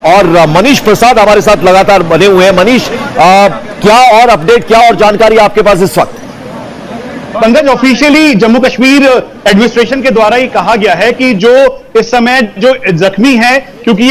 और मनीष प्रसाद हमारे साथ लगातार बने हुए हैं। मनीष, क्या और अपडेट, क्या और जानकारी आपके पास इस वक्त? पंकज, ऑफिशियली जम्मू कश्मीर एडमिनिस्ट्रेशन के द्वारा ही कहा गया है कि जो इस समय जो जख्मी है, क्योंकि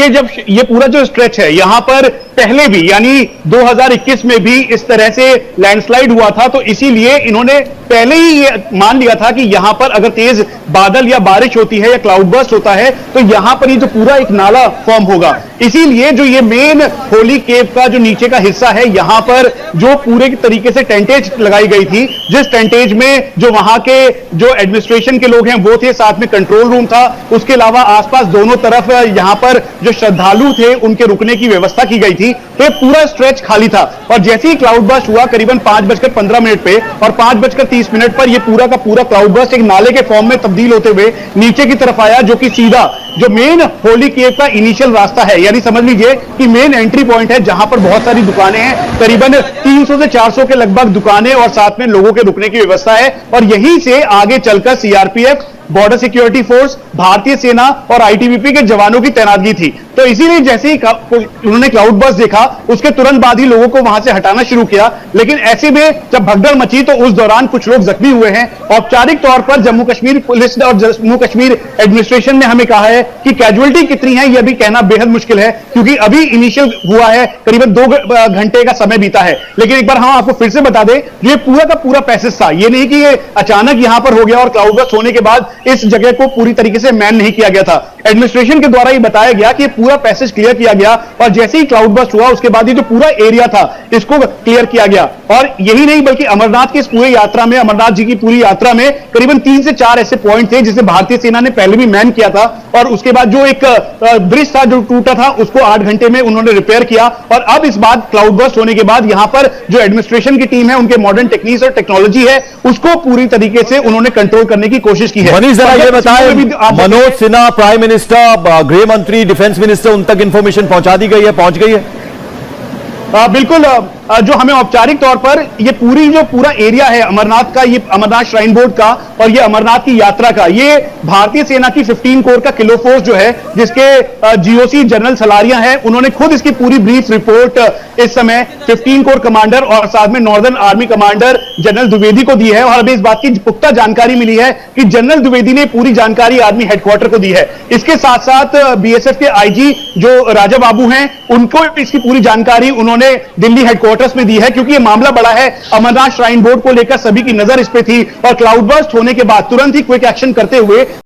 ये पूरा जो स्ट्रेच है यहां पर पहले भी यानी 2021 में भी इस तरह से लैंडस्लाइड हुआ था, तो इसीलिए इन्होंने पहले ही ये मान लिया था कि यहां पर अगर तेज बादल या बारिश होती है या क्लाउड बर्स्ट होता है तो यहां पर ये जो पूरा एक नाला फॉर्म होगा। इसीलिए जो ये मेन होली केव का जो नीचे का हिस्सा है, यहां पर जो पूरे तरीके से टेंटेज लगाई गई थी, जिस टेंटेज में जो वहां के जो एडमिनिस्ट्रेशन के लोग हैं वो थे, साथ में कंट्रोल रूम था, उसके अलावा आसपास दोनों तरफ यहां पर जो श्रद्धालु थे उनके रुकने की व्यवस्था की गई थी, तो पूरा स्ट्रेच खाली था। और जैसे ही क्लाउड बर्स्ट हुआ करीबन 5:15 पे और 5:30 पर यह पूरा का पूरा क्लाउड बर्स्ट एक नाले के फॉर्म में तब्दील होते हुए नीचे की तरफ आया, जो कि सीधा जो मेन होली केव का इनिशियल रास्ता है, यानी समझ लीजिए कि मेन एंट्री पॉइंट है जहां पर बहुत सारी दुकानें हैं, करीबन 300 से 400 के लगभग दुकानें और साथ में लोगों के रुकने की व्यवस्था है। और यहीं से आगे चलकर सीआरपीएफ, बॉर्डर सिक्योरिटी फोर्स, भारतीय सेना और आईटीबीपी के जवानों की तैनातगी थी। तो इसीलिए जैसे ही उन्होंने क्लाउड बर्स्ट देखा उसके तुरंत बाद ही लोगों को वहां से हटाना शुरू किया। लेकिन ऐसे में जब भगदड़ मची तो उस दौरान कुछ लोग जख्मी हुए हैं। औपचारिक तौर पर जम्मू कश्मीर पुलिस और जम्मू कश्मीर एडमिनिस्ट्रेशन ने हमें कहा है कि कैजुअलिटी कितनी है यह भी कहना बेहद मुश्किल है, क्योंकि अभी इनिशियल हुआ है, करीबन 2 घंटे का समय बीता है। लेकिन एक बार हम आपको फिर से बता दें, ये पूरा का पूरा पैसेज था, ये नहीं कि ये अचानक यहां पर हो गया और क्लाउड बर्स्ट होने के बाद इस जगह को पूरी तरीके से मैन नहीं किया गया था। एडमिनिस्ट्रेशन के द्वारा ही बताया गया कि पूरा पैसेज क्लियर किया गया और जैसे ही क्लाउड बर्स्ट हुआ उसके बाद ये जो पूरा एरिया था इसको क्लियर किया गया। और यही नहीं बल्कि अमरनाथ की इस पूरी यात्रा में, अमरनाथ जी की पूरी यात्रा में करीबन 3 से 4 ऐसे पॉइंट थे जिसे भारतीय सेना ने पहले भी मैन किया था। और उसके बाद जो एक ब्रिज था जो टूटा था उसको 8 घंटे में उन्होंने रिपेयर किया। और अब इस बात क्लाउड बर्स्ट होने के बाद यहां पर जो एडमिनिस्ट्रेशन की टीम है, उनके मॉडर्न टेक्निक्स और टेक्नोलॉजी है, उसको पूरी तरीके से उन्होंने कंट्रोल करने की कोशिश की है। मनीष, जरा ये बताएं, मनोज सिन्हा, प्राइम मिनिस्टर, गृह मंत्री, डिफेंस मिनिस्टर, उन तक इंफॉर्मेशन पहुंचा दी गई है, पहुंच गई है? बिल्कुल, जो हमें औपचारिक तौर पर ये पूरा एरिया है अमरनाथ का, ये अमरनाथ श्राइन बोर्ड का और ये अमरनाथ की यात्रा का, ये भारतीय सेना की 15 कोर का किलो फोर्स जो है, जिसके जीओसी जनरल सलारिया हैं, उन्होंने खुद इसकी पूरी ब्रीफ रिपोर्ट इस समय 15 कोर कमांडर और साथ में northern army commander general Dwivedi को दी है। और अभी इस बात की पुख्ता जानकारी मिली है कि जनरल द्विवेदी ने पूरी जानकारी आर्मी हेडक्वार्टर को दी है। इसके साथ साथ बीएसएफ के आईजी जो राजा बाबू हैं, उनको इसकी पूरी जानकारी उन्होंने दिल्ली हेडक्वार्टर्स में दी है, क्योंकि ये मामला बड़ा है। अमरनाथ श्राइन बोर्ड को लेकर सभी की नजर इस पे थी और क्लाउड बर्स्ट होने के बाद तुरंत ही क्विक एक्शन करते हुए